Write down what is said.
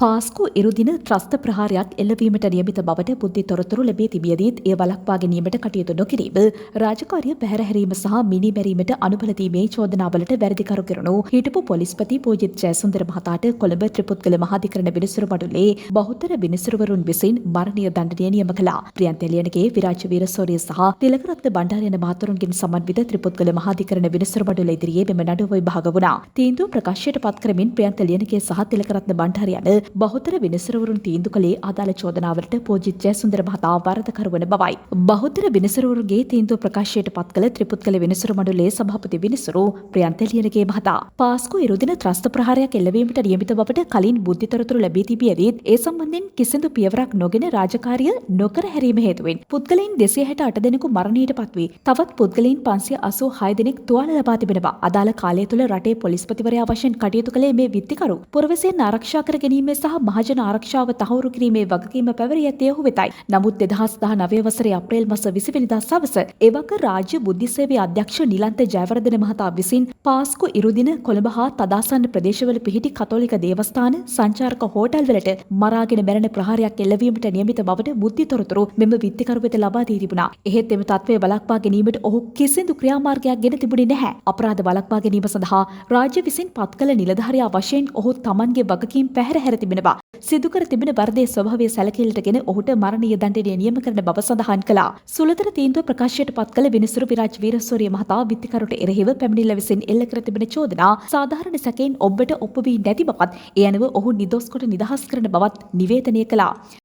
පාස්කු ඉරුදින ත්‍රස්ත ප්‍රහාරයක් එල්ලවීමට නියමිත බවට බුද්ධි තොරතුරු ලැබී තිබියදීත් එය වළක්වා ගැනීමට කටයුතු නොකිරීම, රාජකාරිය පැහැරහැරීම සහ මිනිමැරීමට අනුබල දීමේ චෝදනාවලට වැරදිකරු කෙරුණු හිටපු පොලිස්පති පූජිත් ජයසුන්දර මහතාට කොළඹ ත්‍රිපුත්කල මහාධිකරණ විනිසුරු මඩුල්ලේ බහුතර විනිසුරුවරුන් විසින් මරණීය දණ්ඩනය නියම කළා. ප්‍රියන්ත එළියනගේ විරාජ වීරසෝරිය සහ තිලකරත්න බණ්ඩාර යන මහතුරුන්ගෙන් සමන්විත ත්‍රිපුත්කල මහාධිකරණ විනිසුරු මඩුල්ල ඉදිරියේ මෙම නඩුව විභාග වුණා. තීන්දුව ප්‍රකාශයට පත් කරමින් ප්‍රියන්ත එළියනගේ සහ තිලකරත්න බණ්ඩාර යන බහුතර විනිසුරුවරුන් තීන්දුව කළේ අදාළ චෝදනාවලට පූජිත් ජයසුන්දර මහතා වරදකරු වන බවයි. බහුතර විනිසුරුවරුගේ තීන්දුව ප්‍රකාශයට පත් කළ ත්‍රිපුත්කල විනිසුරු මඩුල්ලේ සභාපති විනිසුරු ප්‍රියන්ත එළියනගේ මහතා පාස්කු ඉරුදින ත්‍රස්ත ප්‍රහාරයක් එල්ලවීමට නියමිත බවට කලින් බුද්ධි තොරතුරු ලැබී තිබියදීත් ඒ සම්බන්ධයෙන් කිසිදු පියවරක් නොගෙන රාජකාරිය නොකර හැරීම හේතුවෙන් පුද්ගලයන් 268 දෙනෙකු මරණයට පත්වී තවත් පුද්ගලයන් 586 දෙනෙක් තුවාල ලබා තිබෙනවා. අදාළ කාලය තුළ රටේ පොලිස්පතිවරයා වශයෙන් කටයුතු කළේ මේ විත්තිකරු පුරවැසියන් ආරක්ෂා කර ගැනීමේ සහ මහජන ආරක්ෂාව තහවුරු කිරීමේ වගකීම පැවරී ඇත්තේ ඔහු වෙතයි. නමුත් 2019 වසරේ අප්‍රේල් මාස 20 වෙනිදා සවස එවක රාජ්‍ය බුද්ධි සේවයේ අධ්‍යක්ෂ නිලන්ත ජයවර්ධන මහතා විසින් පාස්කු ඉරුදින කොළඹ හා තදාසන්න ප්‍රදේශවල පිහිටි කතෝලික දේවස්ථාන සංචාරක හෝටල් වලට මරාගෙන මැරෙන ප්‍රහාරයක් එල්ලවීමට නියමිත බවට බුද්ධි තොරතුරු මෙම විත්තිකරු වෙත ලබා දී තිබුණා. එහෙත් එම තත්ත්වය වළක්වා ගැනීමට ඔහු කිසිදු ක්‍රියාමාර්ගයක් ගෙන තිබුණේ නැහැ. අපරාධ වළක්වා ගැනීම සඳහා රාජ්‍ය විසින් පත් කළ නිලධාරියා වශයෙන් ඔහු තමන්ගේ වගකීම් පැහැර තිබෙනවා. සිදු කර තිබෙන වරදේ ස්වභාවය සැලකිලිටගෙන ඔහුට මරණීය දණ්ඩනය නියම කරන බව සඳහන් කළා. සුළුතර තීන්දුව ප්‍රකාශයට පත් කළ විනිසුරු විරාජ් වීරසෝරිය මහතා විත්තිකරුට එරෙහිව පැමිණිල්ල විසින් එල්ල කර තිබෙන චෝදනා සාධාරණ සැකයෙන් ඔබට ඔප්පු වී නැති බවත්, ඒ අනුව ඔහු නිදොස් කොට නිදහස් කරන බවත් නිවේදනය කළා.